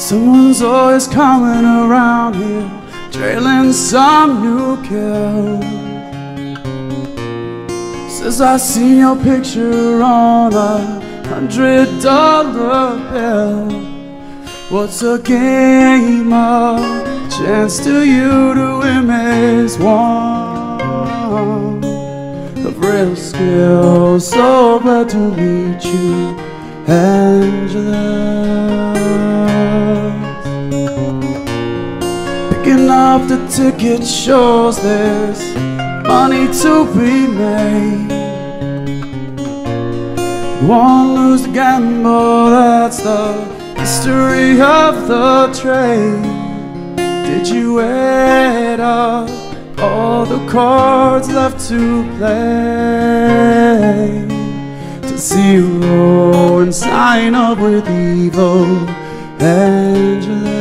Someone's always coming around here, trailing some new girl. Says I seen your picture on $100 bill. What's a game of chance to you to win is one of real skill. So glad to meet you, Angela. Picking up the ticket shows there's money to be made. You won't lose the gamble, that's the history of the trade. Did you add up all the cards left to play? To zero and sign up with evil Angelas.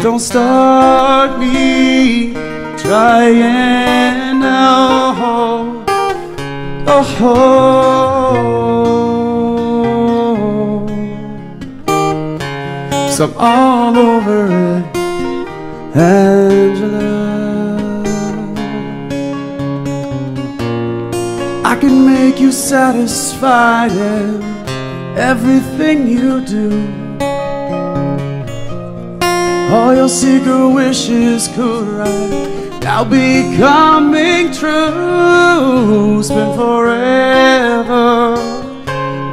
Don't start me trying now. Oh, so I'm all over it, Angela. I can make you satisfied in everything you do. All your secret wishes could right now be coming true. Spend forever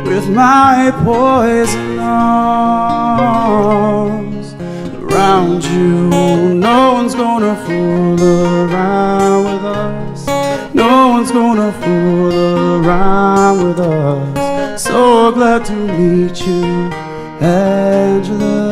with my poison arms around you. No one's gonna fool around with us. No one's gonna fool around with us. So glad to meet you, Angela.